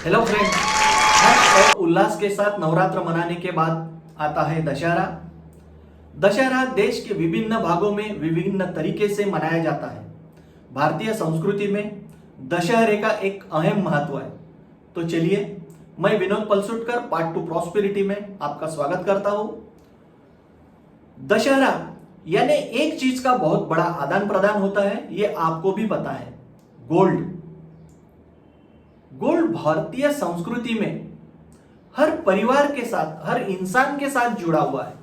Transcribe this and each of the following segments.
Hello friend, हर्ष और उल्लास के साथ नवरात्र मनाने के बाद आता है दशहरा। दशहरा देश के विभिन्न भागों में विभिन्न तरीके से मनाया जाता है। भारतीय संस्कृति में दशहरे का एक अहम महत्व है। तो चलिए, मैं विनोद पलसुटकर पार्ट 2 प्रॉस्पेरिटी में आपका स्वागत करता हूं। दशहरा यानी एक चीज का बहुत बड़ा आदान प्रदान होता है, यह आपको भी पता है, गोल्ड। गोल्ड भारतीय संस्कृति में हर परिवार के साथ, हर इंसान के साथ जुड़ा हुआ है।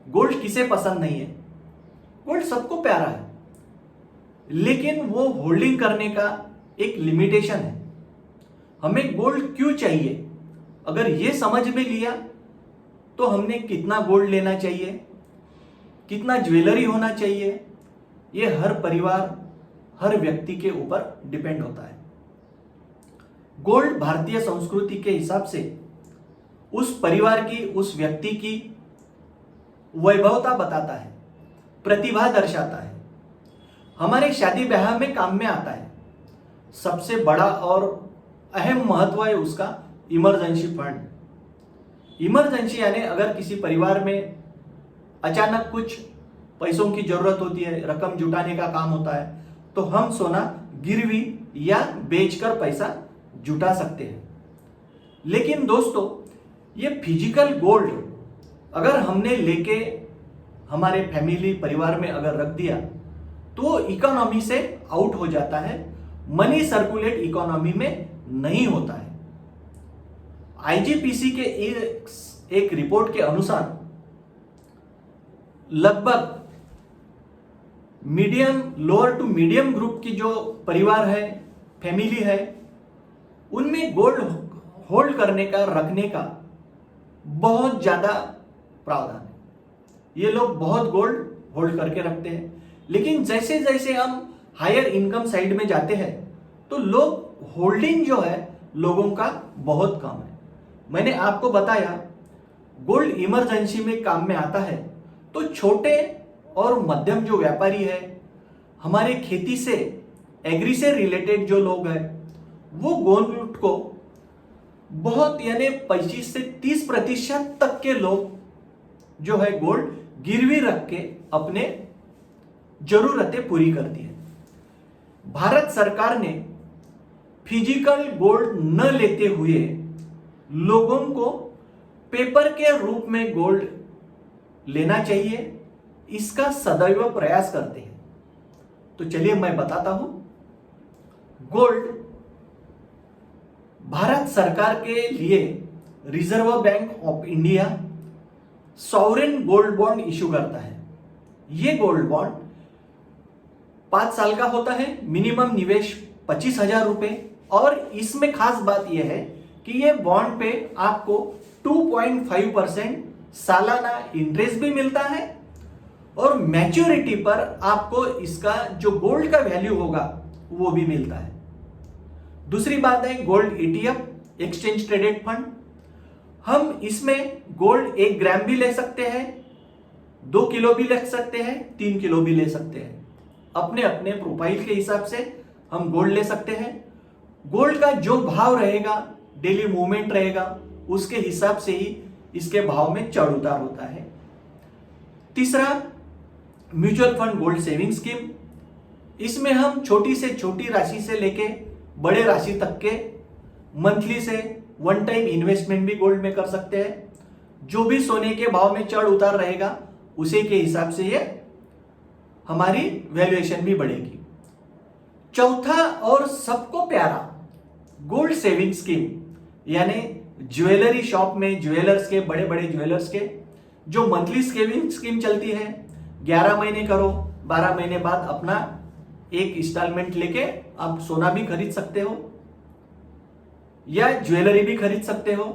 गोल्ड किसे पसंद नहीं है? गोल्ड सबको प्यारा है, लेकिन वो होल्डिंग करने का एक लिमिटेशन है। हमें गोल्ड क्यों चाहिए? अगर ये समझ में लिया तो हमने कितना गोल्ड लेना चाहिए, कितना ज्वेलरी होना चाहिए, ये हर परिवार, हर व्यक्ति के ऊपर डिपेंड होता है। गोल्ड भारतीय संस्कृति के हिसाब से उस परिवार की, उस व्यक्ति की वैभवता बताता है, प्रतिभा दर्शाता है, हमारे शादी ब्याह में काम में आता है। सबसे बड़ा और अहम महत्व है उसका इमरजेंसी फंड। इमरजेंसी यानी अगर किसी परिवार में अचानक कुछ पैसों की जरूरत होती है, रकम जुटाने का काम होता है, तो हम सोना गिरवी या बेचकर पैसा जुटा सकते हैं। लेकिन दोस्तों, ये फिजिकल गोल्ड अगर हमने लेके हमारे फैमिली, परिवार में अगर रख दिया तो इकोनॉमी से आउट हो जाता है, मनी सर्कुलेट इकोनॉमी में नहीं होता है। आईजीपीसी के एक रिपोर्ट के अनुसार लगभग medium, lower to medium group की जो परिवार है, फैमिली है, उनमें गोल्ड होल्ड करने का, रखने का बहुत ज्यादा प्रावधान है। ये लोग बहुत गोल्ड होल्ड करके रखते हैं। लेकिन जैसे जैसे हम हायर इनकम साइड में जाते हैं तो लोग होल्डिंग जो है लोगों का बहुत कम है। मैंने आपको बताया गोल्ड इमरजेंसी में काम में आता है, तो छोटे और मध्यम जो व्यापारी है, हमारे खेती से, एग्री से रिलेटेड जो लोग हैं, वो गोल्ड को बहुत यानी 25 से 30% तक के लोग जो है गोल्ड गिरवी रख के अपने जरूरतें पूरी करती है। भारत सरकार ने फिजिकल गोल्ड न लेते हुए लोगों को पेपर के रूप में गोल्ड लेना चाहिए, इसका सदैव प्रयास करते हैं। तो चलिए मैं बताता हूं। गोल्ड भारत सरकार के लिए reserve bank of India sovereign gold bond issue करता है। यह गोल्ड बॉन्ड 5 साल का होता है, मिनिमम निवेश 25,000 रुपए, और इसमें खास बात यह है कि यह बॉन्ड पे आपको 2.5% सालाना इंटरेस्ट भी मिलता है, और मैच्योरिटी पर आपको इसका जो गोल्ड का वैल्यू होगा वो भी मिलता है। दूसरी बात है gold ETF, exchange traded fund. हम इसमें गोल्ड 1 ग्राम भी ले सकते हैं, 2 किलो भी ले सकते हैं, 3 किलो भी ले सकते हैं। अपने अपने प्रोफाइल के हिसाब से हम गोल्ड ले सकते हैं। गोल्ड का जो भाव रहेगा, डेली मूवमेंट रहेगा, उसके हिसाब से ही इसके भाव में चढ़ उतार होता है। तीसरा, mutual fund gold saving scheme. इसमें हम छोटी से छोटी राशि से लेके बड़े राशि तक के मंथली से वन टाइम इन्वेस्टमेंट भी गोल्ड में कर सकते हैं। जो भी सोने के भाव में चढ़ उतार रहेगा, उसी के हिसाब से ये हमारी वैल्यूएशन भी बढ़ेगी। चौथा और सबको प्यारा गोल्ड सेविंग स्कीम, यानी ज्वेलरी शॉप में ज्वेलर्स के, बड़े बड़े ज्वेलर्स के जो मंथली सेविंग स्कीम चलती है, 11 महीने करो, 12 महीने बाद अपना एक इंस्टॉलमेंट लेके आप सोना भी खरीद सकते हो या ज्वेलरी भी खरीद सकते हो।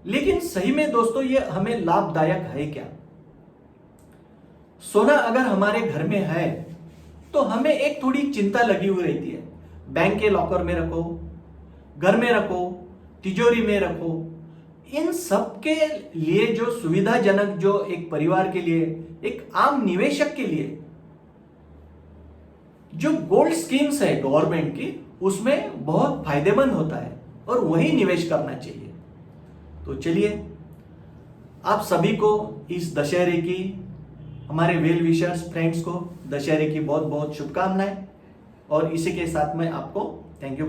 लेकिन सही में दोस्तों, ये हमें लाभदायक है क्या? सोना अगर हमारे घर में है तो हमें एक थोड़ी चिंता लगी हुई रहती है। बैंक के लॉकर में रखो, घर में रखो, तिजोरी में रखो। इन सब के लिए जो सुविधाजनक, जो एक परिवार के लिए, एक आम निवेशक के लिए जो गोल्ड स्कीम्स है गवर्नमेंट की, उसमें बहुत फायदेमंद होता है। और वही निवेश करना चाहिए। तो चलिए, आप सभी को इस दशहरे की, हमारे वेल विशर्स फ्रेंड्स को दशहरे की बहुत बहुत शुभकामनाएं, और इसी के साथ में आपको थैंक यू।